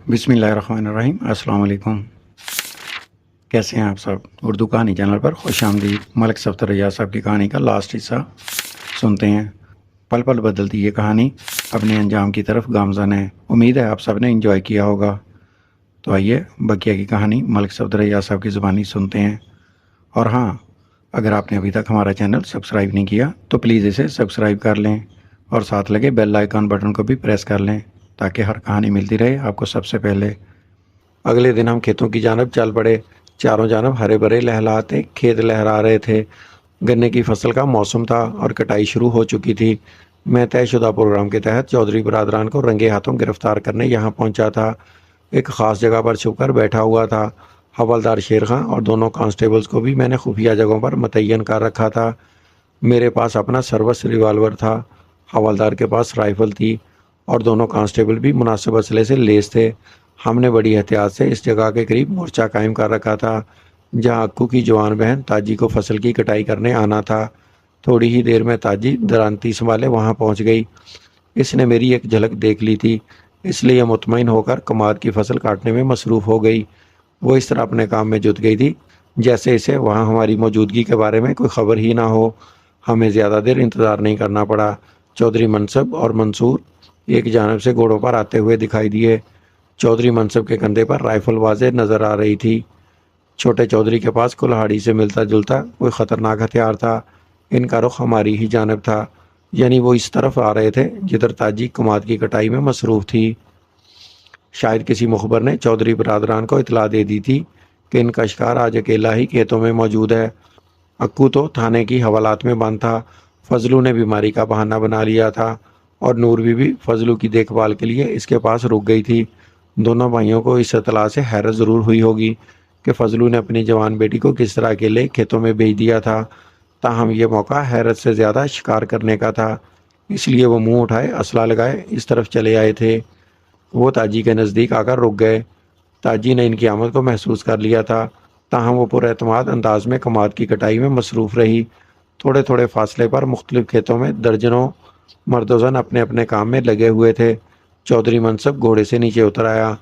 بسم اللہ الرحمن الرحیم۔ السلام علیکم، کیسے ہیں آپ سب؟ اردو کہانی چینل پر خوش آمدید۔ ملک صفدر ریاض صاحب کی کہانی کا لاسٹ حصہ سنتے ہیں۔ پل پل بدلتی یہ کہانی اپنے انجام کی طرف گامزن ہے۔ امید ہے آپ سب نے انجوائے کیا ہوگا۔ تو آئیے بقیہ کی کہانی ملک صفدر ریاض صاحب کی زبانی سنتے ہیں۔ اور ہاں، اگر آپ نے ابھی تک ہمارا چینل سبسکرائب نہیں کیا تو پلیز اسے سبسکرائب کر لیں اور ساتھ لگے بیل آئیکن بٹن کو بھی پریس کر لیں تاکہ ہر کہانی ملتی رہے آپ کو سب سے پہلے۔ اگلے دن ہم کھیتوں کی جانب چل پڑے۔ چاروں جانب ہرے بھرے لہلاتے کھیت لہرا رہے تھے۔ گنے کی فصل کا موسم تھا اور کٹائی شروع ہو چکی تھی۔ میں طے شدہ پروگرام کے تحت چودھری برادران کو رنگے ہاتھوں گرفتار کرنے یہاں پہنچا تھا۔ ایک خاص جگہ پر چھپ کر بیٹھا ہوا تھا۔ حوالدار شیر خان اور دونوں کانسٹیبلز کو بھی میں نے خفیہ جگہوں پر متعین کر رکھا تھا۔ میرے پاس اپنا سروس ریوالور تھا، حوالدار کے پاس رائفل تھی اور دونوں کانسٹیبل بھی مناسب اسلحے سے لیس تھے۔ ہم نے بڑی احتیاط سے اس جگہ کے قریب مورچہ قائم کر رکھا تھا جہاں اکو کی جوان بہن تاجی کو فصل کی کٹائی کرنے آنا تھا۔ تھوڑی ہی دیر میں تاجی درانتی سنبھالے وہاں پہنچ گئی۔ اس نے میری ایک جھلک دیکھ لی تھی، اس لیے مطمئن ہو کر کماد کی فصل کاٹنے میں مصروف ہو گئی۔ وہ اس طرح اپنے کام میں جت گئی تھی جیسے اسے وہاں ہماری موجودگی کے بارے میں کوئی خبر ہی نہ ہو۔ ہمیں زیادہ دیر انتظار نہیں کرنا پڑا۔ چودھری منصب اور منصور ایک جانب سے گھوڑوں پر آتے ہوئے دکھائی دیے۔ چودھری منصب کے کندھے پر رائفل واضح نظر آ رہی تھی۔ چھوٹے چودھری کے پاس کلہاڑی سے ملتا جلتا کوئی خطرناک ہتھیار تھا۔ ان کا رخ ہماری ہی جانب تھا، یعنی وہ اس طرف آ رہے تھے جدھر تاجی کماد کی کٹائی میں مصروف تھی۔ شاید کسی مخبر نے چودھری برادران کو اطلاع دے دی تھی کہ ان کا شکار آج اکیلا ہی کھیتوں میں موجود ہے۔ اکو تو تھانے کی حوالات میں بند تھا۔ فضلو نے بیماری کا بہانہ بنا لیا تھا اور نور بی بھی فضلو کی دیکھ بھال کے لیے اس کے پاس رک گئی تھی۔ دونوں بھائیوں کو اس اطلاع سے حیرت ضرور ہوئی ہوگی کہ فضلو نے اپنی جوان بیٹی کو کس طرح اکیلے کھیتوں میں بھیج دیا تھا۔ تاہم یہ موقع حیرت سے زیادہ شکار کرنے کا تھا، اس لیے وہ منہ اٹھائے اسلحہ لگائے اس طرف چلے آئے تھے۔ وہ تاجی کے نزدیک آ کر رک گئے۔ تاجی نے ان کی آمد کو محسوس کر لیا تھا، تاہم وہ پر اعتماد انداز میں کماد کی کٹائی میں مصروف رہی۔ تھوڑے تھوڑے فاصلے پر مختلف کھیتوں میں درجنوں مرد و زن اپنے اپنے کام میں لگے ہوئے تھے۔ چودھری منصب گھوڑے سے نیچے اتر آیا۔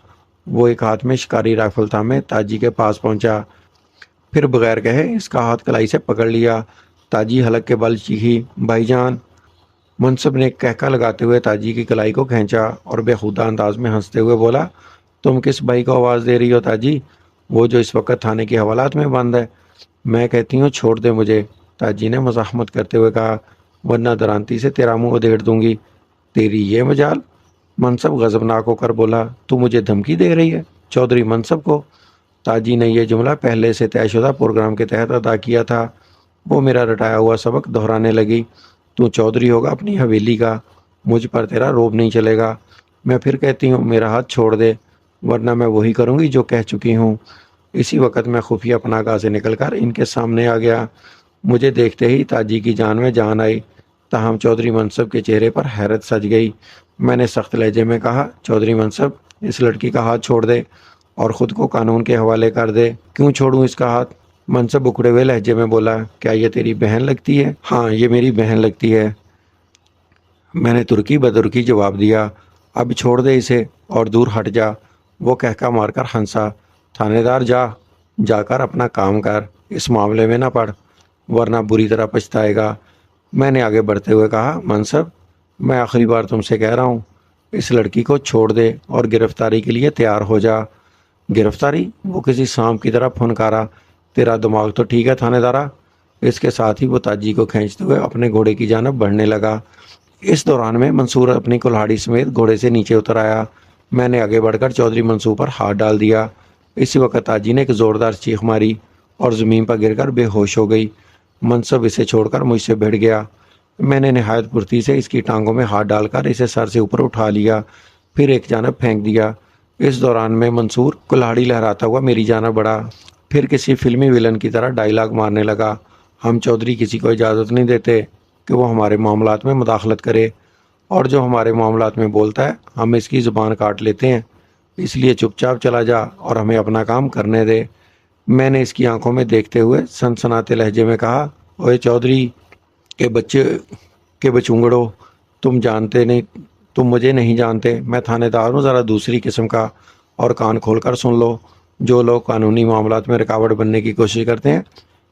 وہ ایک ہاتھ میں شکاری رائفل تھامے تاجی کے پاس پہنچا، پھر بغیر کہے اس کا ہاتھ کلائی سے پکڑ لیا۔ تاجی حلق کے بل چیخی، بھائی جان۔ منصب نے ایک کہکا لگاتے ہوئے تاجی کی کلائی کو کھینچا اور بے خودہ انداز میں ہنستے ہوئے بولا، تم کس بھائی کو آواز دے رہی ہو تاجی؟ وہ جو اس وقت تھانے کی حوالات میں بند ہے۔ میں کہتی ہوں چھوڑ دے مجھے، تاجی نے مزاحمت کرتے ہوئے کہا، ورنہ درانتی سے تیرا منہ ادھیڑ دوں گی۔ تیری یہ مجال؟ منصب غضبناک ہو کر بولا، تو مجھے دھمکی دے رہی ہے؟ چودھری منصب کو؟ تاجی نے یہ جملہ پہلے سے طے شدہ پروگرام کے تحت ادا کیا تھا۔ وہ میرا رٹایا ہوا سبق دہرانے لگی، تو چودھری ہوگا اپنی حویلی کا، مجھ پر تیرا روب نہیں چلے گا۔ میں پھر کہتی ہوں میرا ہاتھ چھوڑ دے، ورنہ میں وہی کروں گی جو کہہ چکی ہوں۔ اسی وقت میں خفیہ پناہ گاہ سے نکل کر ان کے سامنے آ گیا۔ مجھے دیکھتے ہی تاجی کی جان میں جان آئی، تاہم چودھری منصب کے چہرے پر حیرت سج گئی۔ میں نے سخت لہجے میں کہا، چودھری منصب اس لڑکی کا ہاتھ چھوڑ دے اور خود کو قانون کے حوالے کر دے۔ کیوں چھوڑوں اس کا ہاتھ؟ منصب اکڑے ہوئے لہجے میں بولا، کیا یہ تیری بہن لگتی ہے؟ ہاں، یہ میری بہن لگتی ہے، میں نے ترکی بدرکی جواب دیا۔ اب چھوڑ دے اسے اور دور ہٹ جا۔ وہ کہکا مار کر ہنسا، تھانے دار جا کر اپنا کام کر، اس معاملے میں نہ پڑ، ورنہ بری طرح پچھتائے گا۔ میں نے آگے بڑھتے ہوئے کہا، منصب میں آخری بار تم سے کہہ رہا ہوں، اس لڑکی کو چھوڑ دے اور گرفتاری کے لیے تیار ہو جا۔ گرفتاری؟ وہ کسی سانپ کی طرح پھنکارا، تیرا دماغ تو ٹھیک ہے تھانے دارا؟ اس کے ساتھ ہی وہ تاجی کو کھینچتے ہوئے اپنے گھوڑے کی جانب بڑھنے لگا۔ اس دوران میں منصور اپنی کلہاڑی سمیت گھوڑے سے نیچے اتر آیا۔ میں نے آگے بڑھ کر چودھری منصور پر ہاتھ ڈال دیا۔ اسی وقت تاجی نے ایک زوردار چیخ ماری اور زمین پر گر کر بے ہوش ہو گئی۔ منصب اسے چھوڑ کر مجھ سے بھڑ گیا۔ میں نے نہایت پھرتی سے اس کی ٹانگوں میں ہاتھ ڈال کر اسے سر سے اوپر اٹھا لیا، پھر ایک جانب پھینک دیا۔ اس دوران میں منصور کلہاڑی لہراتا ہوا میری جانب بڑھا، پھر کسی فلمی ویلن کی طرح ڈائیلاگ مارنے لگا، ہم چودھری کسی کو اجازت نہیں دیتے کہ وہ ہمارے معاملات میں مداخلت کرے، اور جو ہمارے معاملات میں بولتا ہے ہم اس کی زبان کاٹ لیتے ہیں، اس لیے چپ چاپ چلا جا اور ہمیں اپنا کام کرنے دے۔ میں نے اس کی آنکھوں میں دیکھتے ہوئے سنسناتے لہجے میں کہا، اوے چودھری کے بچونگڑو، تم مجھے نہیں جانتے، میں تھانے دار ہوں ذرا دوسری قسم کا، اور کان کھول کر سن لو، جو لوگ قانونی معاملات میں رکاوٹ بننے کی کوشش کرتے ہیں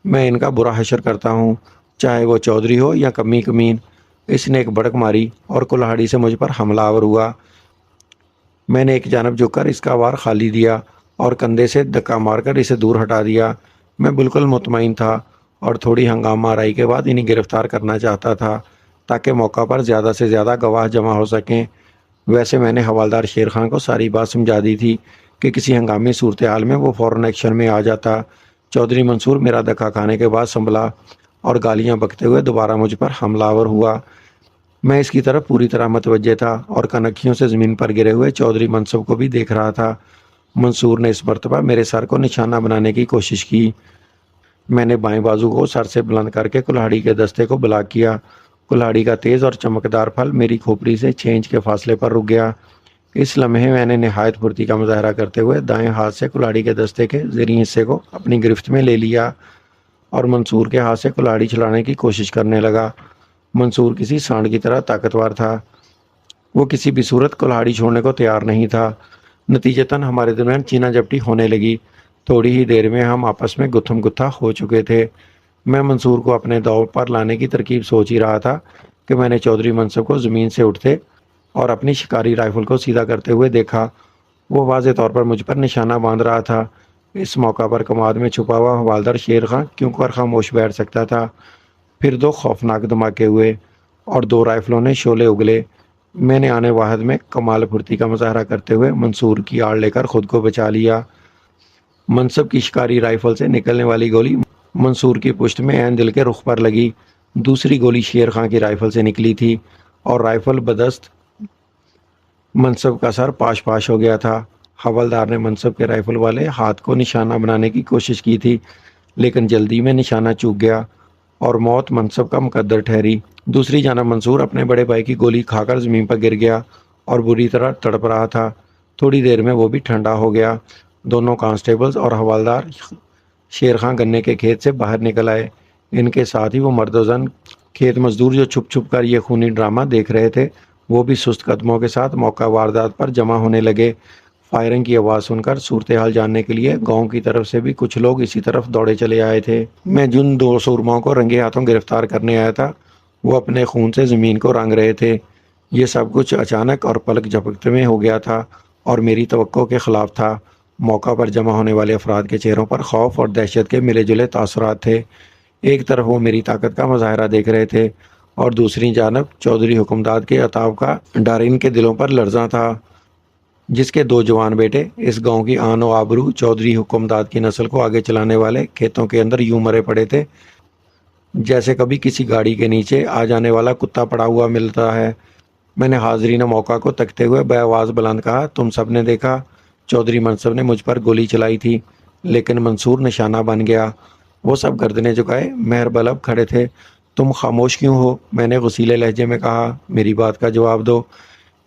میں ان کا برا حشر کرتا ہوں، چاہے وہ چودھری ہو یا کمی کمین۔ اس نے ایک بڑک ماری اور کلہاڑی سے مجھ پر حملہ آور ہوا۔ میں نے ایک جانب جھک کر اس کا وار خالی دیا اور کندھے سے دھکا مار کر اسے دور ہٹا دیا۔ میں بالکل مطمئن تھا اور تھوڑی ہنگامہ آرائی کے بعد انہیں گرفتار کرنا چاہتا تھا تاکہ موقع پر زیادہ سے زیادہ گواہ جمع ہو سکیں۔ ویسے میں نے حوالدار شیر خان کو ساری بات سمجھا دی تھی کہ کسی ہنگامی صورتحال میں وہ فوراً ایکشن میں آ جاتا۔ چودھری منصور میرا دھکا کھانے کے بعد سنبھلا اور گالیاں بکتے ہوئے دوبارہ مجھ پر حملہ آور ہوا۔ میں اس کی طرف پوری طرح متوجہ تھا اور کنکھیوں سے زمین پر گرے ہوئے چودھری منصب کو بھی دیکھ رہا تھا۔ منصور نے اس مرتبہ میرے سر کو نشانہ بنانے کی کوشش کی۔ میں نے بائیں بازو کو سر سے بلند کر کے کلہاڑی کے دستے کو بلاک کیا۔ کلہاڑی کا تیز اور چمکدار پھل میری کھوپڑی سے 6 انچ کے فاصلے پر رک گیا۔ اس لمحے میں نے نہایت پھرتی کا مظاہرہ کرتے ہوئے دائیں ہاتھ سے کلہاڑی کے دستے کے زیریں حصے کو اپنی گرفت میں لے لیا اور منصور کے ہاتھ سے کلہاڑی چھڑانے کی کوشش کرنے لگا۔ منصور کسی سانڈ کی طرح طاقتور تھا، وہ کسی بھی صورت کلہاڑی چھوڑنے کو تیار نہیں تھا۔ نتیجتاً ہمارے درمیان چینہ جپٹی ہونے لگی۔ تھوڑی ہی دیر میں ہم آپس میں گتھم گتھا ہو چکے تھے۔ میں منصور کو اپنے داؤ پر لانے کی ترکیب سوچ ہی رہا تھا کہ میں نے چودھری منصب کو زمین سے اٹھتے اور اپنی شکاری رائفل کو سیدھا کرتے ہوئے دیکھا۔ وہ واضح طور پر مجھ پر نشانہ باندھ رہا تھا۔ اس موقع پر کماد میں چھپا ہوا حوالدار شیر خان کیوں کر خاموش بیٹھ سکتا تھا؟ پھر 2 خوفناک دھماکے ہوئے اور 2 رائفلوں نے شعلے اگلے۔ میں نے آنے واحد میں کمال پھرتی کا مظاہرہ کرتے ہوئے منصور کی آڑ لے کر خود کو بچا لیا۔ منصب کی شکاری رائفل سے نکلنے والی گولی منصور کی پشت میں عین دل کے رخ پر لگی۔ دوسری گولی شیر خان کی رائفل سے نکلی تھی اور رائفل بدست منصب کا سر پاش پاش ہو گیا تھا۔ حوالدار نے منصب کے رائفل والے ہاتھ کو نشانہ بنانے کی کوشش کی تھی، لیکن جلدی میں نشانہ چوک گیا اور موت منصب کا مقدر ٹھہری۔ دوسری جانب منصور اپنے بڑے بھائی کی گولی کھا کر زمین پر گر گیا اور بری طرح تڑپ رہا تھا۔ تھوڑی دیر میں وہ بھی ٹھنڈا ہو گیا۔ دونوں کانسٹیبلز اور حوالدار شیر خان گنے کے کھیت سے باہر نکل آئے۔ ان کے ساتھ ہی وہ مرد و زن کھیت مزدور جو چھپ چھپ کر یہ خونی ڈرامہ دیکھ رہے تھے، وہ بھی سست قدموں کے ساتھ موقع واردات پر جمع ہونے لگے۔ فائرنگ کی آواز سن کر صورتحال جاننے کے لیے گاؤں کی طرف سے بھی کچھ لوگ اسی طرف دوڑے چلے آئے تھے۔ میں جن 2 سورماؤں کو رنگے ہاتھوں گرفتار کرنے آیا تھا وہ اپنے خون سے زمین کو رنگ رہے تھے۔ یہ سب کچھ اچانک اور پلک جھپکتے میں ہو گیا تھا اور میری توقع کے خلاف تھا۔ موقع پر جمع ہونے والے افراد کے چہروں پر خوف اور دہشت کے ملے جلے تاثرات تھے۔ ایک طرف وہ میری طاقت کا مظاہرہ دیکھ رہے تھے اور دوسری جانب چودھری حکمداد کے عتاب کا ڈر ان کے دلوں پر لرزاں تھا، جس کے 2 جوان بیٹے اس گاؤں کی آن و آبرو چودھری حکمداد کی نسل کو آگے چلانے والے کھیتوں کے اندر یوں مرے پڑے تھے جیسے کبھی کسی گاڑی کے نیچے آ جانے والا کتا پڑا ہوا ملتا ہے۔ میں نے حاضرین موقع کو تکتے ہوئے بے آواز بلند کہا، تم سب نے دیکھا چودھری منصب نے مجھ پر گولی چلائی تھی، لیکن منصور نشانہ بن گیا۔ وہ سب گردنیں جھکائے مہر بلب کھڑے تھے۔ تم خاموش کیوں ہو؟ میں نے غصیلے لہجے میں کہا، میری بات کا جواب دو۔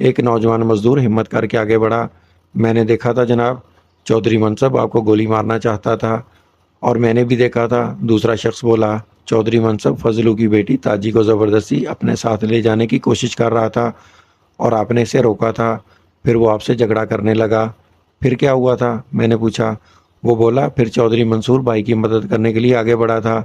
ایک نوجوان مزدور ہمت کر کے آگے بڑھا، میں نے دیکھا تھا جناب، چودھری منصب آپ کو گولی مارنا چاہتا تھا اور میں نے بھی دیکھا تھا۔ دوسرا شخص بولا، چودھری منصب فضلو کی بیٹی تاجی کو زبردستی اپنے ساتھ لے جانے کی کوشش کر رہا تھا اور آپ نے اسے روکا تھا، پھر وہ آپ سے جھگڑا کرنے لگا۔ پھر کیا ہوا تھا؟ میں نے پوچھا۔ وہ بولا، پھر چودھری منصور بھائی کی مدد کرنے کے لیے آگے بڑھا تھا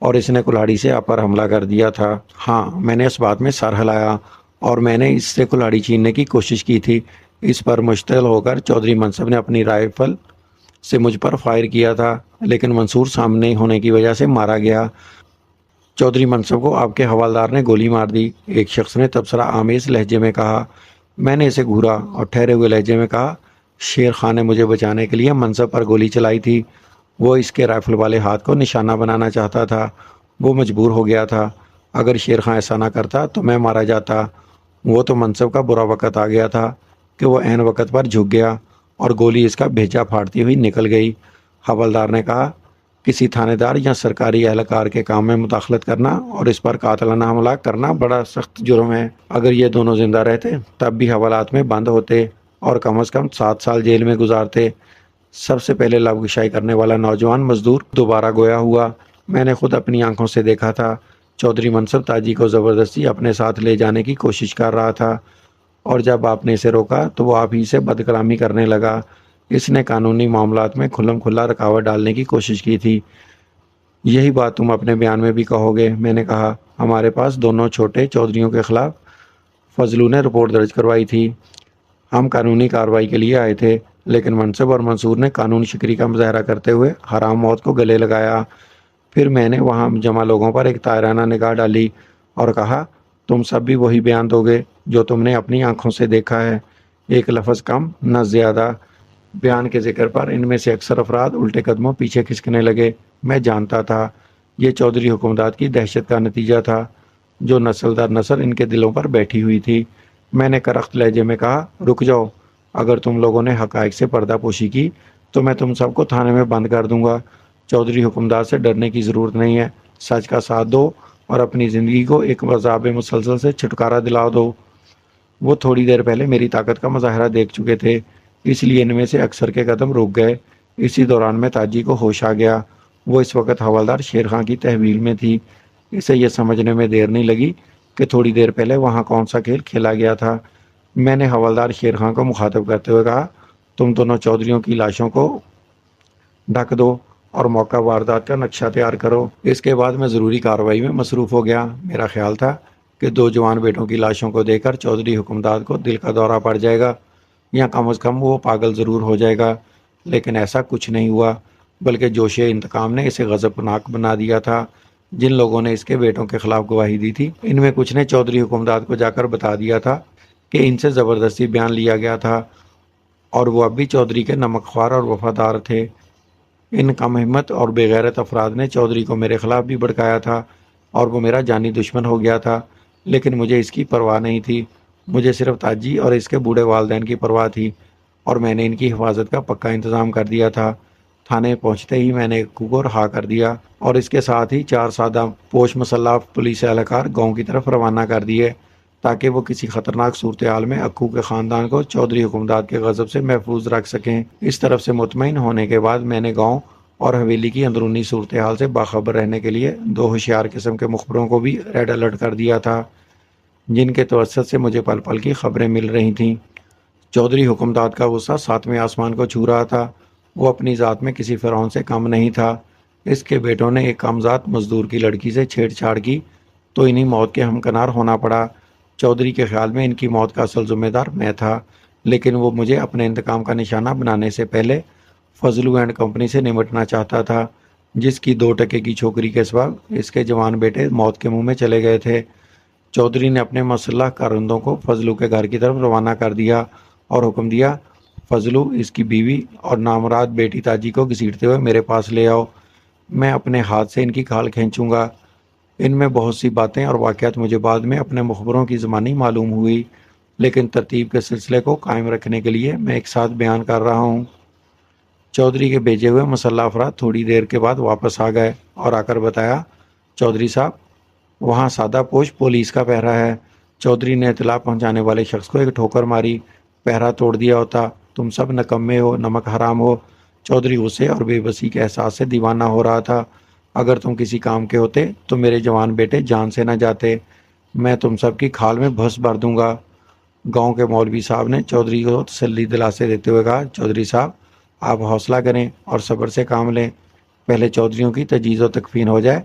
اور اس نے کلہاڑی سے آپ پر حملہ کر دیا تھا۔ ہاں، میں نے اس بات میں سر ہلایا اور میں نے اس سے کلہاڑی چھیننے کی کوشش کی تھی۔ اس پر مشتعل ہو کر چودھری منصب نے اپنی رائفل سے مجھ پر فائر کیا تھا، لیکن منصور سامنے ہونے کی وجہ سے مارا گیا۔ چودھری منصب کو آپ کے حوالدار نے گولی مار دی، ایک شخص نے تبصرہ آمیز لہجے میں کہا۔ میں نے اسے گھورا اور ٹھہرے ہوئے لہجے میں کہا، شیر خان نے مجھے بچانے کے لیے منصب پر گولی چلائی تھی، وہ اس کے رائفل والے ہاتھ کو نشانہ بنانا چاہتا تھا، وہ مجبور ہو گیا تھا۔ اگر شیر خان ایسا نہ کرتا تو میں مارا جاتا۔ وہ تو منصب کا برا وقت آ گیا تھا کہ وہ عین وقت پر جھک گیا اور گولی اس کا بھیجا پھاڑتی ہوئی نکل گئی۔ حوالدار نے کہا، کسی تھانے دار یا سرکاری اہلکار کے کام میں مداخلت کرنا اور اس پر قاتلانہ حملہ کرنا بڑا سخت جرم ہے۔ اگر یہ دونوں زندہ رہتے تب بھی حوالات میں بند ہوتے اور کم از کم 7 سال جیل میں گزارتے۔ سب سے پہلے لب گشائی کرنے والا نوجوان مزدور دوبارہ گویا ہوا، میں نے خود اپنی آنکھوں سے دیکھا تھا، چودھری منصب تاجی کو زبردستی اپنے ساتھ لے جانے کی کوشش کر رہا تھا اور جب آپ نے اسے روکا تو وہ آپ ہی سے بد کلامی کرنے لگا۔ اس نے قانونی معاملات میں کھلم کھلا رکاوٹ ڈالنے کی کوشش کی تھی۔ یہی بات تم اپنے بیان میں بھی کہو گے؟ میں نے کہا۔ ہمارے پاس دونوں چھوٹے چودھریوں کے خلاف فضلو نے رپورٹ درج کروائی تھی۔ ہم قانونی کارروائی کے لیے آئے تھے، لیکن منصب اور منصور نے قانون شکنی کا مظاہرہ کرتے ہوئے حرام موت کو گلے لگایا۔ پھر میں نے وہاں جمع لوگوں پر ایک طائرانہ نگاہ ڈالی اور کہا، تم سب بھی وہی بیان دو گے جو تم نے اپنی آنکھوں سے دیکھا ہے، ایک لفظ کم نہ زیادہ۔ بیان کے ذکر پر ان میں سے اکثر افراد الٹے قدموں پیچھے کھسکنے لگے۔ میں جانتا تھا یہ چودھری حکمرات کی دہشت کا نتیجہ تھا جو نسل در نسل ان کے دلوں پر بیٹھی ہوئی تھی۔ میں نے کرخت لہجے میں کہا، رک جاؤ، اگر تم لوگوں نے حقائق سے پردہ پوشی کی تو میں تم سب کو تھانے میں بند کر دوں گا۔ چودھری حکمرات سے ڈرنے کی ضرورت نہیں ہے، سچ کا ساتھ دو اور اپنی زندگی کو ایک عذاب مسلسل سے چھٹکارا دلا دو۔ وہ تھوڑی دیر پہلے میری طاقت کا مظاہرہ دیکھ چکے تھے، اس لیے ان میں سے اکثر کے قدم رک گئے۔ اسی دوران میں تاجی کو ہوش آ گیا۔ وہ اس وقت حوالدار شیر خان کی تحویل میں تھی۔ اسے یہ سمجھنے میں دیر نہیں لگی کہ تھوڑی دیر پہلے وہاں کون سا کھیل کھیلا گیا تھا۔ میں نے حوالدار شیر خان کو مخاطب کرتے ہوئے کہا، تم دونوں چودھریوں کی لاشوں کو ڈھک دو اور موقع واردات کا نقشہ تیار کرو۔ اس کے بعد میں ضروری کارروائی میں مصروف ہو گیا۔ میرا خیال تھا کہ دو جوان بیٹوں کی لاشوں کو دیکھ کر چودھری حکمرات کو دل کا دورہ پڑ جائے گا یا کم از کم وہ پاگل ضرور ہو جائے گا، لیکن ایسا کچھ نہیں ہوا، بلکہ جوش انتقام نے اسے غضبناک بنا دیا تھا۔ جن لوگوں نے اس کے بیٹوں کے خلاف گواہی دی تھی، ان میں کچھ نے چودھری حکمرات کو جا کر بتا دیا تھا کہ ان سے زبردستی بیان لیا گیا تھا اور وہ اب بھی چودھری کے نمک خوار اور وفادار تھے۔ ان کم ہمت اور بے غیرت افراد نے چودھری کو میرے خلاف بھی بھڑکایا تھا اور وہ میرا جانی دشمن ہو گیا تھا، لیکن مجھے اس کی پرواہ نہیں تھی۔ مجھے صرف تاجی اور اس کے بوڑھے والدین کی پرواہ تھی اور میں نے ان کی حفاظت کا پکا انتظام کر دیا تھا۔ تھانے پہنچتے ہی میں نے اکو کو رہا کر دیا اور اس کے ساتھ ہی 4 سادہ پوش مسلح پولیس اہلکار گاؤں کی طرف روانہ کر دیے تاکہ وہ کسی خطرناک صورتحال میں اکو کے خاندان کو چودھری حکمرات کے غضب سے محفوظ رکھ سکیں۔ اس طرف سے مطمئن ہونے کے بعد میں نے گاؤں اور حویلی کی اندرونی صورتحال سے باخبر رہنے کے لیے 2 ہوشیار قسم کے مخبروں کو بھی ریڈ الرٹ کر دیا تھا، جن کے توسط سے مجھے پل پل کی خبریں مل رہی تھیں۔ چودھری حکمرات کا غصہ 7ویں آسمان کو چھو رہا تھا۔ وہ اپنی ذات میں کسی فرعون سے کم نہیں تھا۔ اس کے بیٹوں نے ایک کم ذات مزدور کی لڑکی سے چھیڑ چھاڑ کی تو انہیں موت کے ہمکنار ہونا پڑا۔ چودھری کے خیال میں ان کی موت کا اصل ذمہ دار میں تھا، لیکن وہ مجھے اپنے انتقام کا نشانہ بنانے سے پہلے فضلو اینڈ کمپنی سے نمٹنا چاہتا تھا، جس کی 2 ٹکے کی چھوکری کے سبب اس کے جوان بیٹے موت کے منہ میں چلے گئے تھے۔ چودھری نے اپنے مسلح کارندوں کو فضلو کے گھر کی طرف روانہ کر دیا اور حکم دیا، فضلو، اس کی بیوی اور نامراد بیٹی تاجی کو گھسیٹتے ہوئے میرے پاس لے آؤ۔ میں اپنے ہاتھ سے ان کی کھال کھینچوں گا۔ ان میں بہت سی باتیں اور واقعات مجھے بعد میں اپنے مخبروں کی زبانی معلوم ہوئی، لیکن ترتیب کے سلسلے کو قائم رکھنے کے لیے میں ایک ساتھ بیان کر رہا ہوں۔ چودھری کے بھیجے ہوئے مسلح افراد تھوڑی دیر کے بعد واپس آ گئے اور آ کر بتایا، چودھری صاحب، وہاں سادہ پوش پولیس کا پہرا ہے۔ چودھری نے اطلاع پہنچانے والے شخص کو ایک ٹھوکر ماری۔ پہرا توڑ دیا ہوتا، تم سب نکمے ہو، نمک حرام ہو۔ چودھری غصے اور بے بسی کے احساس سے دیوانہ ہو رہا تھا۔ اگر تم کسی کام کے ہوتے تو میرے جوان بیٹے جان سے نہ جاتے۔ میں تم سب کی کھال میں بھس بھر دوں گا۔ گاؤں کے مولوی صاحب نے چودھری کو تسلی دلاسے دیتے ہوئے کہا، چودھری صاحب، آپ حوصلہ کریں اور صبر سے کام لیں۔ پہلے چودھریوں کی تجہیز و تکفین ہو جائے،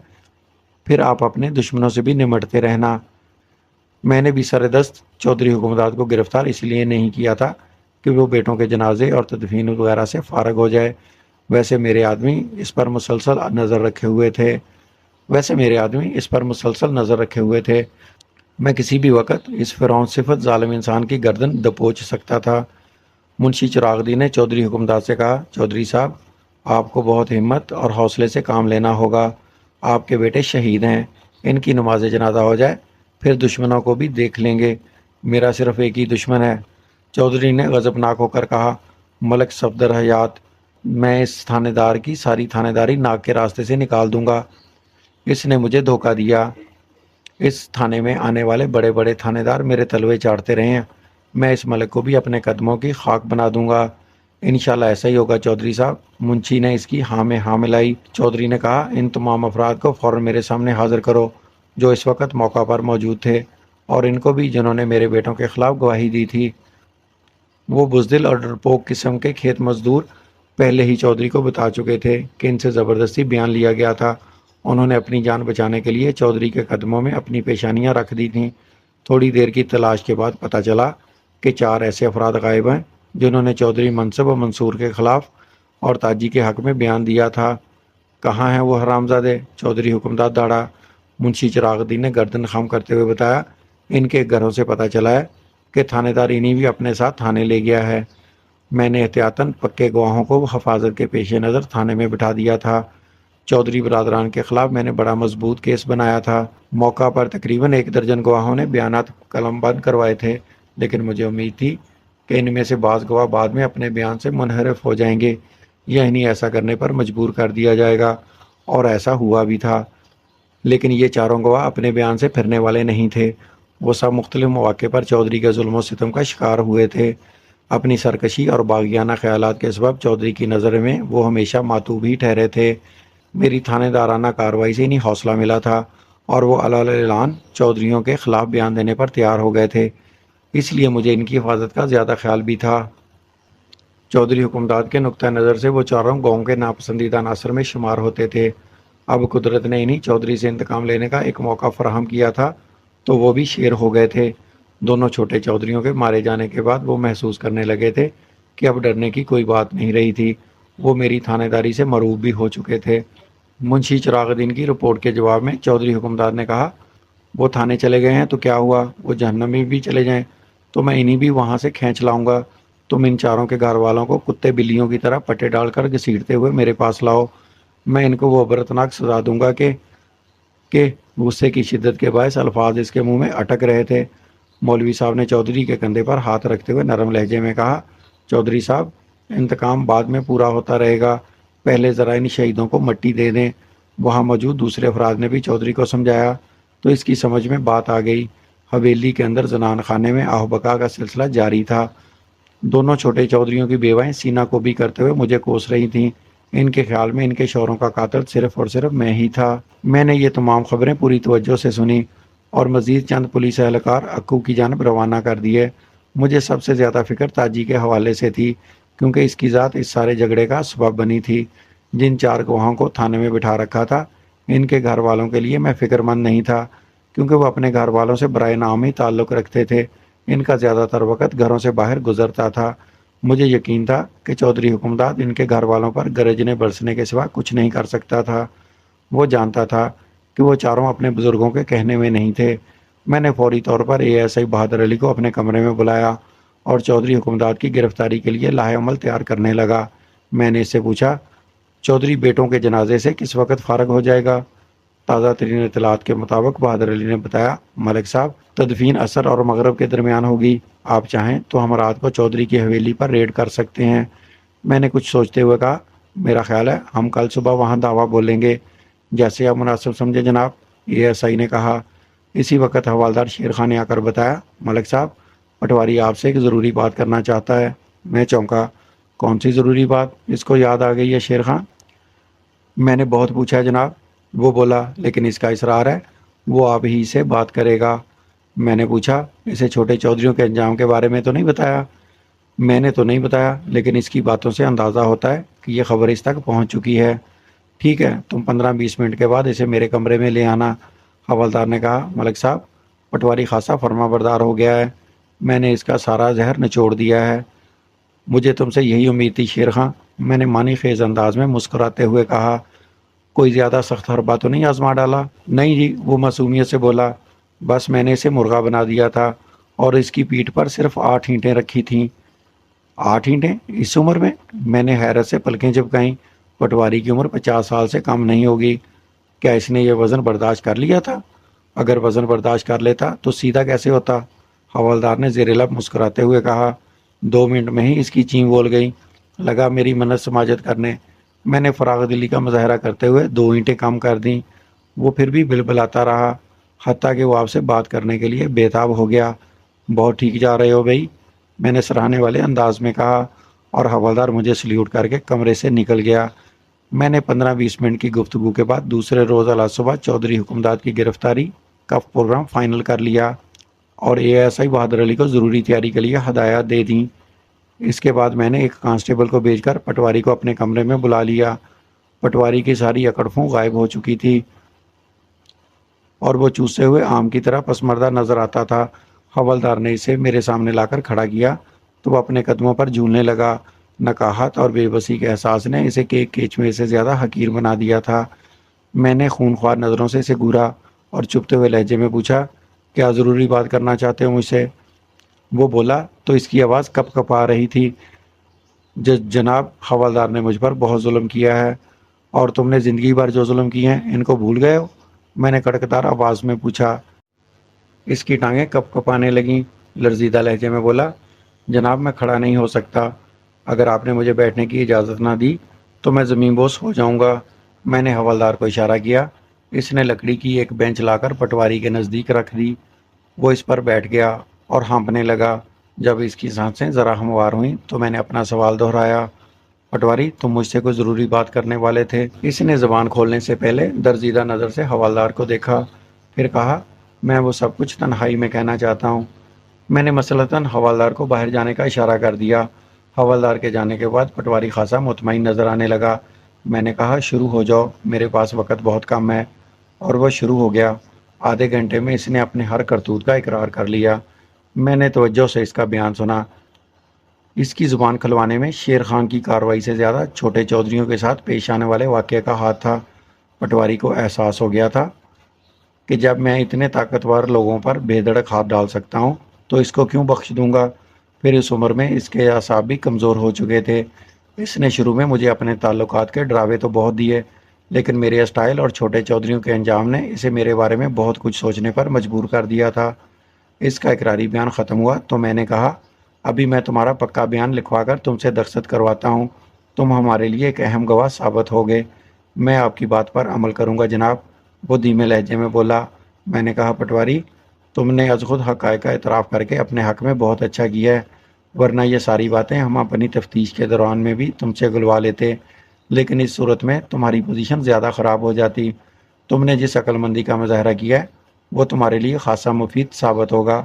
پھر آپ اپنے دشمنوں سے بھی نمٹتے رہنا۔ میں نے بھی سردست چودھری حکمرات کو گرفتار اس لیے نہیں کیا تھا کہ وہ بیٹوں کے جنازے اور تدفین وغیرہ سے فارغ ہو جائے۔ ویسے میرے آدمی اس پر مسلسل نظر رکھے ہوئے تھے۔ میں کسی بھی وقت اس فرعون صفت ظالم انسان کی گردن دبوچ سکتا تھا۔ منشی چراغ دی نے چودھری حکمرات سے کہا، چودھری صاحب، آپ کو بہت ہمت اور حوصلے سے کام لینا ہوگا۔ آپ کے بیٹے شہید ہیں، ان کی نماز جنازہ ہو جائے پھر دشمنوں کو بھی دیکھ لیں گے۔ میرا صرف ایک ہی دشمن ہے۔ چودھری نے غضبناک ہو کر کہا، ملک صفدر حیات، میں اس تھانے دار کی ساری تھانے داری ناک کے راستے سے نکال دوں گا۔ اس نے مجھے دھوکہ دیا۔ اس تھانے میں آنے والے بڑے بڑے تھانے دار میرے تلوے چاڑتے رہے ہیں، میں اس ملک کو بھی اپنے قدموں کی خاک بنا دوں گا۔ انشاءاللہ ایسا ہی ہوگا چودھری صاحب۔ منشی نے اس کی ہاں میں ہاں ملائی۔ چودھری نے کہا، ان تمام افراد کو فوراً میرے سامنے حاضر کرو جو اس وقت موقع پر موجود تھے، اور ان کو بھی جنہوں نے میرے بیٹوں کے خلاف گواہی دی تھی۔ وہ بزدل اور ڈرپوک قسم کے کھیت مزدور پہلے ہی چودھری کو بتا چکے تھے کہ ان سے زبردستی بیان لیا گیا تھا۔ انہوں نے اپنی جان بچانے کے لیے چودھری کے قدموں میں اپنی پیشانیاں رکھ دی تھیں۔ تھوڑی دیر کی تلاش کے بعد پتہ چلا کہ 4 ایسے افراد غائب ہیں جنہوں نے چودھری منصب و منصور کے خلاف اور تاجی کے حق میں بیان دیا تھا۔ کہاں ہیں وہ حرامزادے؟ چودھری حکمداد داڑا۔ منشی چراغ الدین نے گردن خم کرتے ہوئے بتایا، ان کے گھروں سے پتہ چلا ہے کہ تھانے دار انہیں بھی اپنے ساتھ تھانے لے گیا ہے۔ میں نے احتیاطاً پکے گواہوں کو حفاظت کے پیش نظر تھانے میں بٹھا دیا تھا۔ چودھری برادران کے خلاف میں نے بڑا مضبوط کیس بنایا تھا۔ موقع پر تقریباً 1 درجن گواہوں نے بیانات قلم بند کروائے تھے، لیکن مجھے امید تھی کہ ان میں سے بعض گواہ بعد میں اپنے بیان سے منحرف ہو جائیں گے یا انہیں ایسا کرنے پر مجبور کر دیا جائے گا، اور ایسا ہوا بھی تھا۔ لیکن یہ چاروں گواہ اپنے بیان سے پھرنے والے نہیں تھے۔ وہ سب مختلف مواقع پر چودھری کے ظلم و ستم کا شکار ہوئے تھے۔ اپنی سرکشی اور باغیانہ خیالات کے سبب چودھری کی نظر میں وہ ہمیشہ ماتوب ہی ٹھہرے تھے۔ میری تھانے دارانہ کارروائی سے انہیں حوصلہ ملا تھا اور وہ علل اعلان چودھریوں کے خلاف بیان دینے پر تیار ہو گئے تھے، اس لیے مجھے ان کی حفاظت کا زیادہ خیال بھی تھا۔ چودھری حکمداد کے نقطہ نظر سے وہ چاروں گاؤں کے ناپسندیدہ عناصر میں شمار ہوتے تھے۔ اب قدرت نے انہیں چودھری سے انتقام لینے کا ایک موقع فراہم کیا تھا تو وہ بھی شیر ہو گئے تھے۔ دونوں چھوٹے چودھریوں کے مارے جانے کے بعد وہ محسوس کرنے لگے تھے کہ اب ڈرنے کی کوئی بات نہیں رہی تھی۔ وہ میری تھانے داری سے مرعوب بھی ہو چکے تھے۔ منشی چراغ الدین کی رپورٹ کے جواب میں چودھری حکمداد نے کہا، وہ تھانے چلے گئے ہیں تو کیا ہوا؟ وہ جہنم میں بھی چلے جائیں تو میں انہیں بھی وہاں سے کھینچ لاؤں گا۔ تم ان چاروں کے گھر والوں کو کتے بلیوں کی طرح پٹے ڈال کر گھسیٹتے ہوئے میرے پاس لاؤ۔ میں ان کو وہ عبرتناک سزا دوں گا کہ غصے کی شدت کے باعث الفاظ اس کے منہ میں اٹک رہے تھے۔ مولوی صاحب نے چودھری کے کندھے پر ہاتھ رکھتے ہوئے نرم لہجے میں کہا، چودھری صاحب، انتقام بعد میں پورا ہوتا رہے گا، پہلے ذرا ان شہیدوں کو مٹی دے دیں۔ وہاں موجود دوسرے افراد نے بھی چودھری کو سمجھایا تو اس کی سمجھ میں بات آ گئی۔ حویلی کے اندر زنان خانے میں آہ بکا کا سلسلہ جاری تھا۔ دونوں چھوٹے چودھریوں کی بیوائیں سینہ کو بھی کرتے ہوئے مجھے کوس رہی تھیں۔ ان کے خیال میں ان کے شوہروں کا قاتل صرف اور صرف میں ہی تھا۔ میں نے یہ تمام خبریں پوری توجہ سے سنی اور مزید چند پولیس اہلکار اکو کی جانب روانہ کر دیے۔ مجھے سب سے زیادہ فکر تاجی کے حوالے سے تھی، کیونکہ اس کی ذات اس سارے جھگڑے کا سبب بنی تھی۔ جن 4 گواہوں کو تھانے میں بٹھا رکھا تھا، ان کے گھر والوں کے لیے میں فکر مند نہیں تھا، کیونکہ وہ اپنے گھر والوں سے برائے نام ہی تعلق رکھتے تھے۔ ان کا زیادہ تر وقت گھروں سے باہر گزرتا تھا۔ مجھے یقین تھا کہ چودھری حکمداد ان کے گھر والوں پر گرجنے برسنے کے سوا کچھ نہیں کر سکتا تھا۔ وہ جانتا تھا کہ وہ چاروں اپنے بزرگوں کے کہنے میں نہیں تھے۔ میں نے فوری طور پر ASI بہادر علی کو اپنے کمرے میں بلایا اور چودھری حکمداد کی گرفتاری کے لیے لاہ عمل تیار کرنے لگا۔ میں نے اس سے پوچھا، چودھری بیٹوں کے جنازے سے کس وقت فارغ ہو جائے گا؟ تازہ ترین اطلاعات کے مطابق بہادر علی نے بتایا، ملک صاحب، تدفین عصر اور مغرب کے درمیان ہوگی۔ آپ چاہیں تو ہم رات کو چودھری کی حویلی پر ریڈ کر سکتے ہیں۔ میں نے کچھ سوچتے ہوئے کہا، میرا خیال ہے ہم کل صبح وہاں دعویٰ بولیں گے، جیسے آپ مناسب سمجھے جناب، ASI نے کہا۔ اسی وقت حوالدار شیر خان نے آ کر بتایا، ملک صاحب، پٹواری آپ سے ایک ضروری بات کرنا چاہتا ہے۔ میں چونکا، کون سی ضروری بات؟ اس کو یاد آ گئی ہے شیر خان؟ میں نے بہت پوچھا ہے جناب، وہ بولا، لیکن اس کا اصرار ہے وہ آپ ہی سے بات کرے گا۔ میں نے پوچھا، اسے چھوٹے چودھریوں کے انجام کے بارے میں تو نہیں بتایا؟ میں نے تو نہیں بتایا، لیکن اس کی باتوں سے اندازہ ہوتا ہے کہ یہ خبر اس تک پہنچ چکی ہے۔ ٹھیک ہے، تم 15-20 منٹ کے بعد اسے میرے کمرے میں لے آنا۔ حوالدار نے کہا، ملک صاحب، پٹواری خاصا فرما بردار ہو گیا ہے، میں نے اس کا سارا زہر نچوڑ دیا ہے۔ مجھے تم سے یہی امید تھی شیر خان، میں نے معنی خیز انداز میں مسکراتے ہوئے کہا۔ کوئی زیادہ سخت حربہ تو نہیں آزما ڈالا؟ نہیں جی، وہ معصومیت سے بولا، بس میں نے اسے مرغا بنا دیا تھا اور اس کی پیٹھ پر صرف 8 اینٹیں رکھی تھیں۔ 8 اینٹیں اس عمر میں؟ میں نے حیرت سے پلکیں جھپکائیں۔ پٹواری کی عمر 50 سال سے کم نہیں ہوگی، کیا اس نے یہ وزن برداشت کر لیا تھا؟ اگر وزن برداشت کر لیتا تو سیدھا کیسے ہوتا؟ حوالدار نے زیر لب مسکراتے ہوئے کہا۔ 2 منٹ میں ہی اس کی چین بول گئی، لگا میری منت سماجت کرنے۔ میں نے فراغ دلی کا مظاہرہ کرتے ہوئے 2 اینٹیں کم کر دیں۔ وہ پھر بھی بلبلاتا رہا، حتیٰ کہ وہ آپ سے بات کرنے کے لیے بے تاب ہو گیا۔ بہت ٹھیک جا رہے ہو بھائی، میں نے سراہنے والے انداز میں کہا، اور حوالدار مجھے سلیوٹ کر کے کمرے سے نکل گیا۔ میں نے 15-20 منٹ کی گفتگو کے بعد دوسرے روز اعلیٰ صبح چودھری حکمداد کی گرفتاری کا پروگرام فائنل کر لیا اور ASI بہادر علی کو ضروری تیاری کے لیے ہدایات دے دیں۔ اس کے بعد میں نے ایک کانسٹیبل کو بھیج کر پٹواری کو اپنے کمرے میں بلا لیا۔ پٹواری کی ساری اکڑفوں غائب ہو چکی تھی اور وہ چوسے ہوئے آم کی طرح پسماردہ نظر آتا تھا۔ حوالدار نے اسے میرے سامنے لا کر کھڑا کیا تو وہ اپنے قدموں پر جھولنے لگا۔ نکاہت اور بے بسی کے احساس نے اسے کیچوے سے زیادہ حقیر بنا دیا تھا۔ میں نے خونخوار نظروں سے اسے گھورا اور چپتے ہوئے لہجے میں پوچھا، کیا ضروری بات کرنا چاہتے ہو مجھ سے؟ وہ بولا تو اس کی آواز کپ کپ آ رہی تھی، جناب حوالدار نے مجھ پر بہت ظلم کیا ہے۔ اور تم نے زندگی بھر جو ظلم کیے ہیں ان کو بھول گئے ہو؟ میں نے کڑکدار آواز میں پوچھا۔ اس کی ٹانگیں کپ کپانے لگیں۔ لرزیدہ لہجے میں بولا، جناب میں کھڑا نہیں ہو سکتا، اگر آپ نے مجھے بیٹھنے کی اجازت نہ دی تو میں زمین بوس ہو جاؤں گا۔ میں نے حوالدار کو اشارہ کیا۔ اس نے لکڑی کی ایک بینچ لا کر پٹواری کے نزدیک رکھ دی۔ وہ اس پر بیٹھ گیا اور ہانپنے لگا۔ جب اس کی سانسیں ذرا ہموار ہوئیں تو میں نے اپنا سوال دہرایا، پٹواری تم مجھ سے کوئی ضروری بات کرنے والے تھے؟ اس نے زبان کھولنے سے پہلے درزیدہ نظر سے حوالدار کو دیکھا، پھر کہا، میں وہ سب کچھ تنہائی میں کہنا چاہتا ہوں۔ میں نے مثلاً حوالدار کو باہر جانے کا اشارہ کر دیا۔ حوالدار کے جانے کے بعد پٹواری خاصا مطمئن نظر آنے لگا۔ میں نے کہا، شروع ہو جاؤ، میرے پاس وقت بہت کم ہے۔ اور وہ شروع ہو گیا۔ آدھے گھنٹے میں اس نے اپنے ہر کرتوت کا اقرار کر لیا۔ میں نے توجہ سے اس کا بیان سنا۔ اس کی زبان کھلوانے میں شیر خان کی کارروائی سے زیادہ چھوٹے چودھریوں کے ساتھ پیش آنے والے واقعے کا ہاتھ تھا۔ پٹواری کو احساس ہو گیا تھا کہ جب میں اتنے طاقتور لوگوں پر بے دھڑک ہاتھ ڈال سکتا ہوں تو اس کو کیوں بخش دوں گا؟ پھر اس عمر میں اس کے اعصاب بھی کمزور ہو چکے تھے۔ اس نے شروع میں مجھے اپنے تعلقات کے ڈراوے تو بہت دیے، لیکن میرے اسٹائل اور چھوٹے چودھریوں کے انجام نے اسے میرے بارے میں بہت کچھ سوچنے پر مجبور کر دیا تھا۔ اس کا اقراری بیان ختم ہوا تو میں نے کہا، ابھی میں تمہارا پکا بیان لکھوا کر تم سے دستخط کرواتا ہوں۔ تم ہمارے لیے ایک اہم گواہ ثابت ہوگے۔ میں آپ کی بات پر عمل کروں گا جناب، وہ دھیمے لہجے میں بولا۔ میں نے کہا، پٹواری تم نے از خود حقائق کا اعتراف کر کے اپنے حق میں بہت اچھا کیا ہے، ورنہ یہ ساری باتیں ہم اپنی تفتیش کے دوران میں بھی تم سے گلوا لیتے، لیکن اس صورت میں تمہاری پوزیشن زیادہ خراب ہو جاتی۔ تم نے جس عقل مندی کا مظاہرہ کیا ہے وہ تمہارے لیے خاصا مفید ثابت ہوگا۔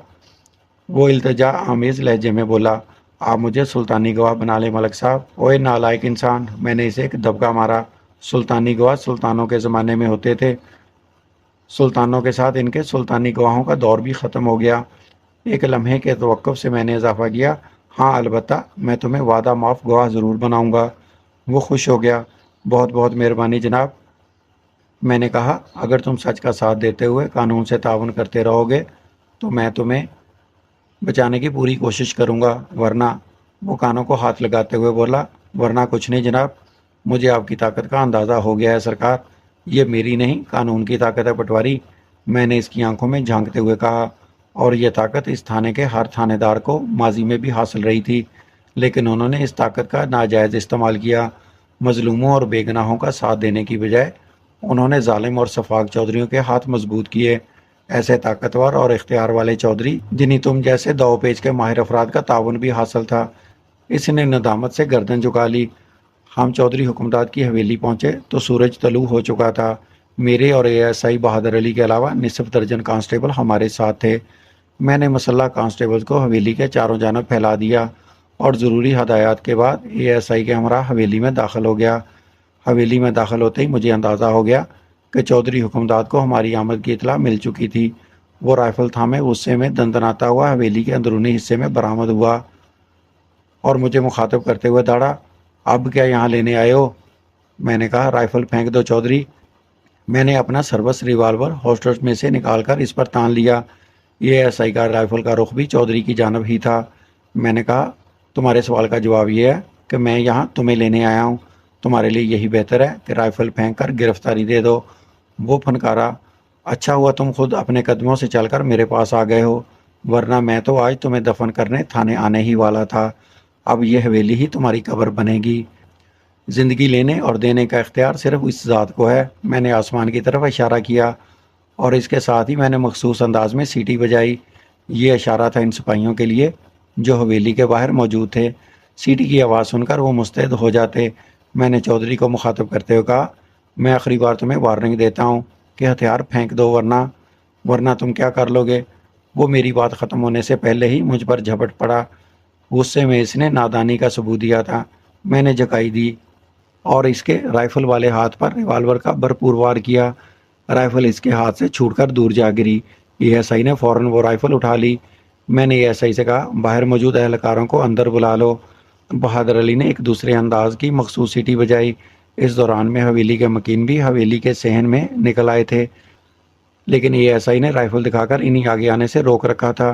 وہ التجا آمیز لہجے میں بولا، آپ مجھے سلطانی گواہ بنا لیں ملک صاحب۔ اوئے نالائق انسان، میں نے اسے ایک دبکا مارا۔ سلطانی گواہ سلطانوں کے زمانے میں ہوتے تھے، سلطانوں کے ساتھ ان کے سلطانی گواہوں کا دور بھی ختم ہو گیا۔ ایک لمحے کے توقف سے میں نے اضافہ کیا، ہاں البتہ میں تمہیں وعدہ معاف گواہ ضرور بناؤں گا۔ وہ خوش ہو گیا، بہت بہت مہربانی جناب۔ میں نے کہا، اگر تم سچ کا ساتھ دیتے ہوئے قانون سے تعاون کرتے رہو گے تو میں تمہیں بچانے کی پوری کوشش کروں گا، ورنہ… وہ کانوں کو ہاتھ لگاتے ہوئے بولا، ورنہ کچھ نہیں جناب، مجھے آپ کی طاقت کا اندازہ ہو گیا ہے سرکار، یہ میری نہیں قانون کی طاقت ہے پٹواری۔ میں نے اس کی آنکھوں میں جھانکتے ہوئے کہا، اور یہ طاقت اس تھانے کے ہر تھانے دار کو ماضی میں بھی حاصل رہی تھی، لیکن انہوں نے اس طاقت کا ناجائز استعمال کیا۔ مظلوموں اور بے گناہوں کا ساتھ دینے کی بجائے انہوں نے ظالم اور سفاک چودھریوں کے ہاتھ مضبوط کیے، ایسے طاقتور اور اختیار والے چودھری جنہیں تم جیسے دو پیچ کے ماہر افراد کا تعاون بھی حاصل تھا۔ اس نے ندامت سے گردن جھکا لی۔ ہم چودھری حکمداد کی حویلی پہنچے تو سورج طلوع ہو چکا تھا۔ میرے اور ASI بہادر علی کے علاوہ نصف درجن کانسٹیبل ہمارے ساتھ تھے۔ میں نے مسلح کانسٹیبل کو حویلی کے چاروں جانب پھیلا دیا اور ضروری ہدایات کے بعد ASI کے ہمراہ حویلی میں داخل ہو گیا۔ حویلی میں داخل ہوتے ہی مجھے اندازہ ہو گیا کہ چودھری حکمداد کو ہماری آمد کی اطلاع مل چکی تھی۔ وہ رائفل تھامے غصے میں دندناتا ہوا حویلی کے اندرونی حصے میں برآمد ہوا اور مجھے مخاطب کرتے ہوئے دوڑا، اب کیا یہاں لینے آئے ہو؟ میں نے کہا، رائفل پھینک دو چودھری۔ میں نے اپنا سروس ریوالور ہولسٹر میں سے نکال کر اس پر تان لیا۔ ASI کا رائفل کا رخ بھی چودھری کی جانب ہی تھا۔ میں نے کہا، تمہارے سوال کا جواب یہ ہے کہ میں یہاں تمہیں لینے آیا ہوں، تمہارے لیے یہی بہتر ہے کہ رائفل پھینک کر گرفتاری دے دو۔ وہ پھنکارا، اچھا ہوا تم خود اپنے قدموں سے چل کر میرے پاس آ گئے ہو، ورنہ میں تو آج تمہیں دفن کرنے تھانے آنے ہی والا تھا۔ اب یہ حویلی ہی تمہاری قبر بنے گی۔ زندگی لینے اور دینے کا اختیار صرف اس ذات کو ہے۔ میں نے آسمان کی طرف اشارہ کیا اور اس کے ساتھ ہی میں نے مخصوص انداز میں سیٹی بجائی۔ یہ اشارہ تھا ان سپاہیوں کے لیے جو حویلی کے باہر موجود تھے۔ سیٹی کی آواز سن کر وہ مستعد ہو جاتے۔ میں نے چودھری کو مخاطب کرتے ہوئے کہا، میں آخری بار تمہیں وارننگ دیتا ہوں کہ ہتھیار پھینک دو، ورنہ تم کیا کر لو گے؟ وہ میری بات ختم ہونے سے پہلے ہی مجھ پر جھپٹ پڑا۔ غصے میں اس نے نادانی کا ثبوت دیا تھا۔ میں نے جھکائی دی اور اس کے رائفل والے ہاتھ پر ریوالور کا بھرپور وار کیا۔ رائفل اس کے ہاتھ سے چھوٹ کر دور جا گری۔ یہ ایس آئی نے فوراً وہ رائفل اٹھا لی۔ میں نے ایس آئی سے کہا، باہر موجود اہلکاروں کو اندر بلا لو۔ بہادر علی نے ایک دوسرے انداز کی مخصوص سیٹی بجائی۔ اس دوران میں حویلی کے مکین بھی حویلی کے صحن میں نکل آئے تھے، لیکن اے ایس آئی نے رائفل دکھا کر انہیں آگے آنے سے روک رکھا تھا۔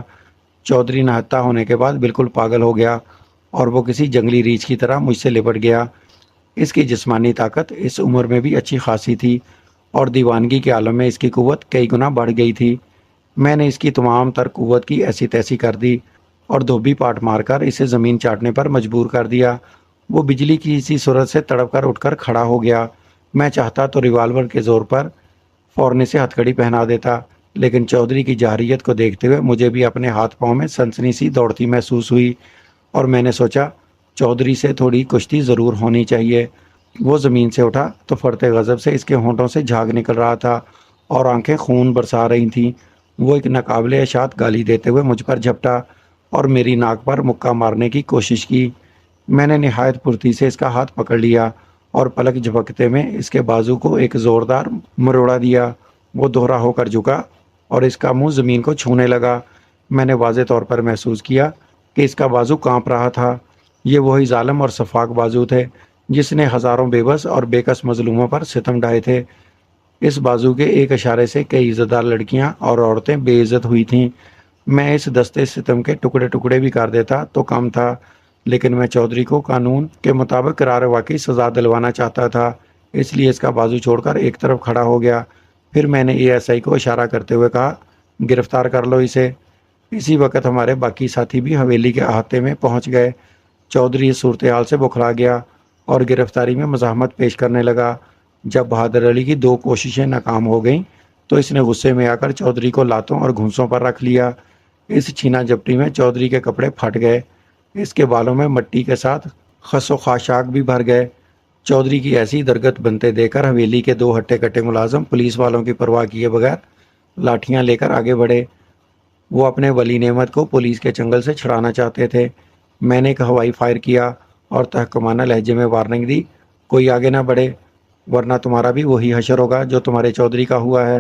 چودھری نہتا ہونے کے بعد بالکل پاگل ہو گیا اور وہ کسی جنگلی ریچھ کی طرح مجھ سے لپٹ گیا۔ اس کی جسمانی طاقت اس عمر میں بھی اچھی خاصی تھی اور دیوانگی کے عالم میں اس کی قوت کئی گنا بڑھ گئی تھی۔ میں نے اس کی تمام تر قوت کی ایسی تیسی کر دی اور دھوبی پاٹ مار کر اسے زمین چاٹنے پر مجبور کر دیا۔ وہ بجلی کی اسی صورت سے تڑپ کر اٹھ کر کھڑا ہو گیا۔ میں چاہتا تو ریوالور کے زور پر فوراً سے ہتھ کڑی پہنا دیتا، لیکن چودھری کی جارحیت کو دیکھتے ہوئے مجھے بھی اپنے ہاتھ پاؤں میں سنسنی سی دوڑتی محسوس ہوئی اور میں نے سوچا چودھری سے تھوڑی کشتی ضرور ہونی چاہیے۔ وہ زمین سے اٹھا تو فرتے غضب سے اس کے ہونٹوں سے جھاگ نکل رہا تھا اور آنکھیں خون برسا رہی تھیں۔ وہ ایک ناقابل اشاعت گالی دیتے ہوئے مجھ پر جھپٹا اور میری ناک پر مکہ مارنے کی کوشش کی۔ میں نے نہایت پھرتی سے اس کا ہاتھ پکڑ لیا اور پلک جھپکتے میں اس کے بازو کو ایک زوردار مروڑا دیا۔ وہ دوہرا ہو کر جھکا اور اس کا منہ زمین کو چھونے لگا۔ میں نے واضح طور پر محسوس کیا کہ اس کا بازو کانپ رہا تھا۔ یہ وہی ظالم اور سفاک بازو تھے جس نے ہزاروں بے بس اور بے کس مظلوموں پر ستم ڈھائے تھے۔ اس بازو کے ایک اشارے سے کئی عزت دار لڑکیاں اور عورتیں بے عزت ہوئی تھیں۔ میں اس دستے ستم کے ٹکڑے ٹکڑے بھی کر دیتا تو کم تھا، لیکن میں چودھری کو قانون کے مطابق قرار واقعی سزا دلوانا چاہتا تھا، اس لیے اس کا بازو چھوڑ کر ایک طرف کھڑا ہو گیا۔ پھر میں نے اے ایس آئی کو اشارہ کرتے ہوئے کہا، گرفتار کر لو اسے۔ اسی وقت ہمارے باقی ساتھی بھی حویلی کے احاطے میں پہنچ گئے۔ چودھری اس صورتحال سے بوکھلا گیا اور گرفتاری میں مزاحمت پیش کرنے لگا۔ جب بہادر علی کی دو کوششیں ناکام ہو گئیں تو اس نے غصے میں آ کر چودھری کو لاتوں اور گھونسوں پر رکھ لیا۔ اس چھینا جپٹی میں چودھری کے کپڑے پھٹ گئے، اس کے بالوں میں مٹی کے ساتھ خس و خاشاک بھی بھر گئے۔ چودھری کی ایسی درگت بنتے دیکھ کر حویلی کے دو ہٹے کٹے ملازم پولیس والوں کی پرواہ کیے بغیر لاٹھیاں لے کر آگے بڑھے۔ وہ اپنے ولی نعمت کو پولیس کے چنگل سے چھڑانا چاہتے تھے۔ میں نے ایک ہوائی فائر کیا اور تحکمانہ لہجے میں وارننگ دی، کوئی آگے نہ بڑھے ورنہ تمہارا بھی وہی حشر ہوگا جو تمہارے چودھری کا ہوا ہے۔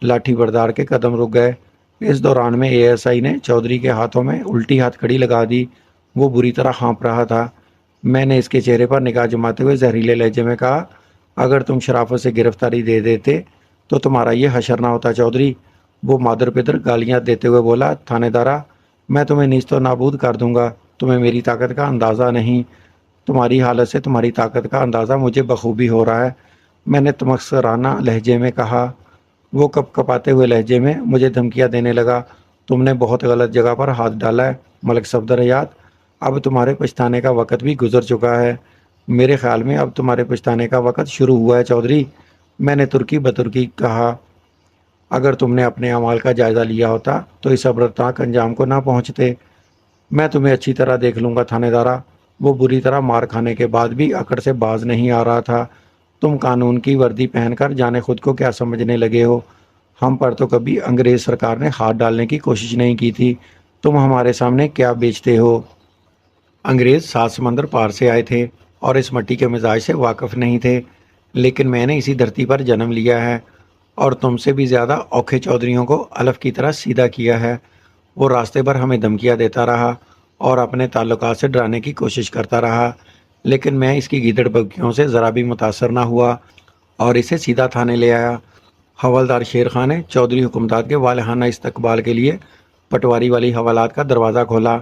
لاٹھی بردار کے قدم رک گئے۔ اس دوران میں اے ایس آئی نے چودھری کے ہاتھوں میں الٹی ہاتھ کڑی لگا دی۔ وہ بری طرح ہانپ رہا تھا۔ میں نے اس کے چہرے پر نگاہ جماتے ہوئے زہریلے لہجے میں کہا، اگر تم شرافت سے گرفتاری دے دیتے تو تمہارا یہ حشر نہ ہوتا چودھری۔ وہ مادر پدر گالیاں دیتے ہوئے بولا، تھانے دارا، میں تمہیں نیست و نابود کر دوں گا، تمہیں میری طاقت کا اندازہ نہیں۔ تمہاری حالت سے تمہاری طاقت کا اندازہ مجھے بخوبی ہو رہا ہے، میں نے تمسخرانہ لہجے میں کہا۔ وہ کپ کپاتے ہوئے لہجے میں مجھے دھمکیاں دینے لگا، تم نے بہت غلط جگہ پر ہاتھ ڈالا ہے ملک صفدر حیات، اب تمہارے پچھتانے کا وقت بھی گزر چکا ہے۔ میرے خیال میں اب تمہارے پچھتانے کا وقت شروع ہوا ہے چودھری، میں نے ترکی بترکی کہا۔ اگر تم نے اپنے اعمال کا جائزہ لیا ہوتا تو اس عبرتناک انجام کو نہ پہنچتے۔ میں تمہیں اچھی طرح دیکھ لوں گا تھانے دارا۔ وہ بری طرح مار کھانے کے بعد بھی اکڑ سے باز نہیں آ رہا تھا۔ تم قانون کی وردی پہن کر جانے خود کو کیا سمجھنے لگے ہو؟ ہم پر تو کبھی انگریز سرکار نے ہاتھ ڈالنے کی کوشش نہیں کی تھی، تم ہمارے سامنے کیا بیچتے ہو؟ انگریز 7 سمندر پار سے آئے تھے اور اس مٹی کے مزاج سے واقف نہیں تھے، لیکن میں نے اسی دھرتی پر جنم لیا ہے اور تم سے بھی زیادہ اوکھے چودھریوں کو الف کی طرح سیدھا کیا ہے۔ وہ راستے پر ہمیں دھمکیاں دیتا رہا اور اپنے تعلقات سے ڈرانے کی کوشش کرتا رہا، لیکن میں اس کی گیدڑ بگیوں سے ذرا بھی متاثر نہ ہوا اور اسے سیدھا تھانے لے آیا۔ حوالدار شیر خان نے چودھری حکمداد کے والہانہ استقبال کے لیے پٹواری والی حوالات کا دروازہ کھولا۔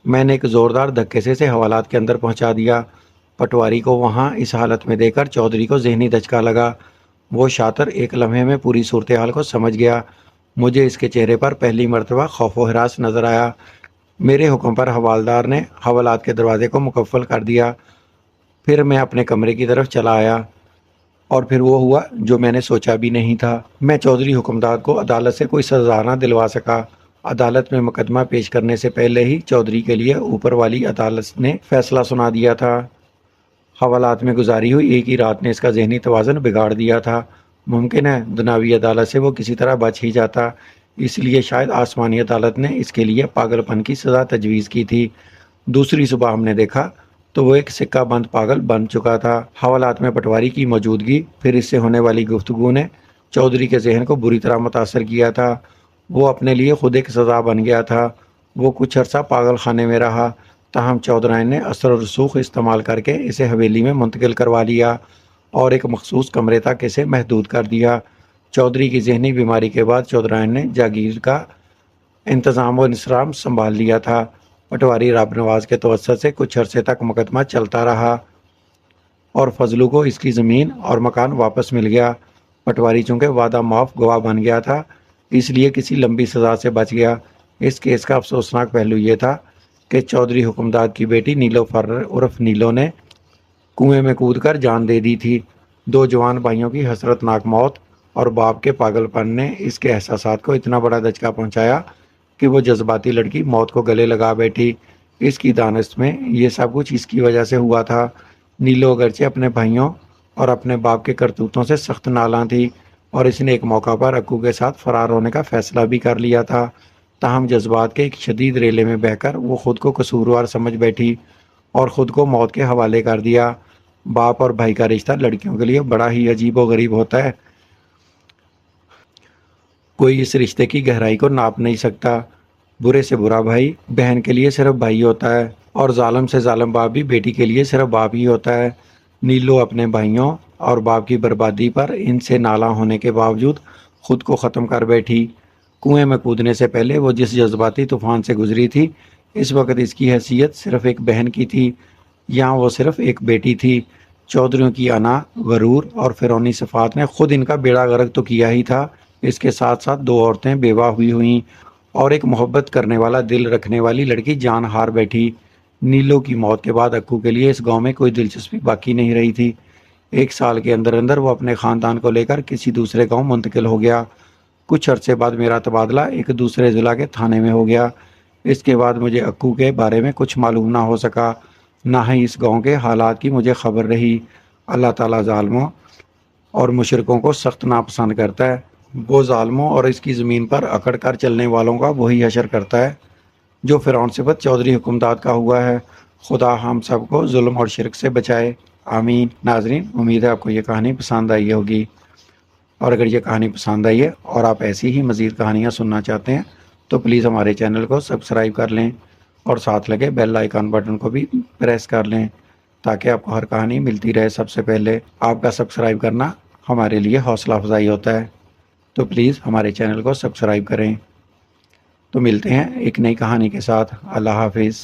میں نے ایک زوردار دھکے سے اسے حوالات کے اندر پہنچا دیا۔ پٹواری کو وہاں اس حالت میں دیکھ کر چودھری کو ذہنی دھچکا لگا۔ وہ شاطر ایک لمحے میں پوری صورتحال کو سمجھ گیا۔ مجھے اس کے چہرے پر پہلی مرتبہ خوف و ہراس نظر آیا۔ میرے حکم پر حوالدار نے حوالات کے دروازے کو مقفل کر دیا۔ پھر میں اپنے کمرے کی طرف چلا آیا اور پھر وہ ہوا جو میں نے سوچا بھی نہیں تھا۔ میں چودھری حکمداد کو عدالت سے کوئی سزا نہ دلوا سکا۔ عدالت میں مقدمہ پیش کرنے سے پہلے ہی چودھری کے لیے اوپر والی عدالت نے فیصلہ سنا دیا تھا۔ حوالات میں گزاری ہوئی ایک ہی رات نے اس کا ذہنی توازن بگاڑ دیا تھا۔ ممکن ہے دنیاوی عدالت سے وہ کسی طرح بچ ہی جاتا، اس لیے شاید آسمانی عدالت نے اس کے لیے پاگل پن کی سزا تجویز کی تھی۔ دوسری صبح ہم نے دیکھا تو وہ ایک سکہ بند پاگل بن چکا تھا۔ حوالات میں پٹواری کی موجودگی پھر اس سے ہونے والی گفتگو نے چودھری کے ذہن کو بری طرح متاثر کیا تھا۔ وہ اپنے لیے خود ایک سزا بن گیا تھا۔ وہ کچھ عرصہ پاگل خانے میں رہا، تاہم چودھرائن نے اثر و رسوخ استعمال کر کے اسے حویلی میں منتقل کروا لیا اور ایک مخصوص کمرے تک اسے محدود کر دیا۔ چودھری کی ذہنی بیماری کے بعد چودھرائن نے جاگیر کا انتظام و انصرام سنبھال لیا تھا۔ پٹواری رب نواز کے توسط سے کچھ عرصے تک مقدمہ چلتا رہا اور فضلو کو اس کی زمین اور مکان واپس مل گیا۔ پٹواری چونکہ وعدہ معاف گواہ بن گیا تھا، اس لیے کسی لمبی سزا سے بچ گیا۔ اس کیس کا افسوسناک پہلو یہ تھا کہ چودھری حکمداد کی بیٹی نیلو فرر عرف نیلو نے کنویں میں کود کر جان دے دی تھی۔ دو جوان بھائیوں کی حسرتناک موت اور باپ کے پاگل پن نے اس کے احساسات کو اتنا بڑا دھچکا پہنچایا کہ وہ جذباتی لڑکی موت کو گلے لگا بیٹھی۔ اس کی دانست میں یہ سب کچھ اس کی وجہ سے ہوا تھا۔ نیلو اگرچہ اپنے بھائیوں اور اپنے باپ کے کرتوتوں سے سخت نالاں تھی اور اس نے ایک موقع پر اکو کے ساتھ فرار ہونے کا فیصلہ بھی کر لیا تھا، تاہم جذبات کے ایک شدید ریلے میں بہہ کر وہ خود کو قصوروار سمجھ بیٹھی اور خود کو موت کے حوالے کر دیا۔ باپ اور بھائی کا رشتہ لڑکیوں کے لیے بڑا ہی عجیب و غریب ہوتا ہے۔ کوئی اس رشتے کی گہرائی کو ناپ نہیں سکتا۔ برے سے برا بھائی بہن کے لیے صرف بھائی ہوتا ہے اور ظالم سے ظالم باپ بھی بیٹی کے لیے صرف باپ ہی ہوتا ہے۔ نیلو اپنے بھائیوں اور باپ کی بربادی پر ان سے نالاں ہونے کے باوجود خود کو ختم کر بیٹھی۔ کنویں میں کودنے سے پہلے وہ جس جذباتی طوفان سے گزری تھی، اس وقت اس کی حیثیت صرف ایک بہن کی تھی، یہاں وہ صرف ایک بیٹی تھی۔ چودھریوں کی انا، غرور اور فرعونی صفات نے خود ان کا بیڑا غرق تو کیا ہی تھا، اس کے ساتھ ساتھ دو عورتیں بیوہ ہوئیں اور ایک محبت کرنے والا دل رکھنے والی لڑکی جان ہار بیٹھی۔ نیلو کی موت کے بعد اکو کے لیے اس گاؤں میں کوئی دلچسپی باقی نہیں رہی تھی۔ ایک سال کے اندر اندر وہ اپنے خاندان کو لے کر کسی دوسرے گاؤں منتقل ہو گیا۔ کچھ عرصے بعد میرا تبادلہ ایک دوسرے ضلع کے تھانے میں ہو گیا۔ اس کے بعد مجھے اکو کے بارے میں کچھ معلوم نہ ہو سکا، نہ ہی اس گاؤں کے حالات کی مجھے خبر رہی۔ اللہ تعالیٰ ظالموں اور مشرکوں کو سخت ناپسند کرتا ہے۔ وہ ظالموں اور اس کی زمین پر اکڑ کر چلنے والوں کا وہی حشر کرتا ہے جو فرعون صفت چودھری حکمداد کا ہوا ہے۔ خدا ہم سب کو ظلم اور شرک سے بچائے، آمین۔ ناظرین، امید ہے آپ کو یہ کہانی پسند آئی ہوگی، اور اگر یہ کہانی پسند آئی ہے اور آپ ایسی ہی مزید کہانیاں سننا چاہتے ہیں تو پلیز ہمارے چینل کو سبسکرائب کر لیں اور ساتھ لگے بیل آئیکن بٹن کو بھی پریس کر لیں تاکہ آپ کو ہر کہانی ملتی رہے سب سے پہلے۔ آپ کا سبسکرائب کرنا ہمارے لیے حوصلہ افزائی ہوتا ہے، تو پلیز ہمارے چینل کو سبسکرائب کریں۔ تو ملتے ہیں ایک نئی کہانی کے ساتھ۔ اللہ حافظ۔